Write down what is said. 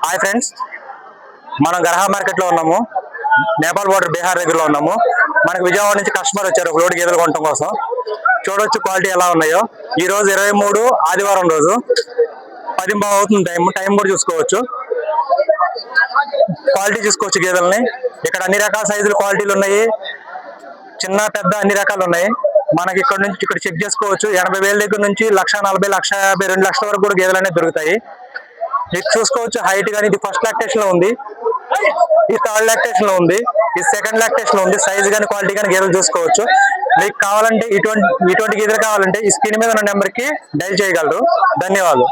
Hi friends, మనం గరహా market లో ఉన్నాము. నేపాల్ బోర్డర్ బీహార్ దగ్గరలో ఉన్నాము. మనకు విజయవాడ నుంచి కస్టమర్ వచ్చారు ఒక లోడ్ గేదెలు కొనడం కోసం. చూడొచ్చు క్వాలిటీ ఎలా ఉన్నాయో. ఈ రోజు 23 ఆదివారం రోజు 10 అవుతుంది టైం కూడా చూసుకోవచ్చు. క్వాలిటీ చూసుకోవచ్చు గేదెలని. ఇక్కడ అన్ని రకాల సైజులు క్వాలిటీలు ఉన్నాయి, చిన్న పెద్ద అన్ని రకాలు ఉన్నాయి. మనకి ఇక్కడ చెక్ చేసుకోవచ్చు. 80,000 దగ్గర నుంచి 1,40,000, 1,50,000, 2 లక్షల వరకు కూడా గేదెలు అనేవి దొరుకుతాయి. మీకు చూసుకోవచ్చు హైట్ కానీ ఇది ఫస్ట్ లాక్టేషన్ లో ఉంది, ఈ థర్డ్ లాక్టేషన్ లో ఉంది, ఈ సెకండ్ లాక్టేషన్ లో ఉంది. సైజ్ కానీ క్వాలిటీ కానీ గేదెలు చూసుకోవచ్చు. మీకు కావాలంటే ఇటువంటి గేదెలు కావాలంటే ఈ స్క్రీన్ మీద ఉన్న నెంబర్ కి డైల్ చేయగలరు. ధన్యవాదాలు.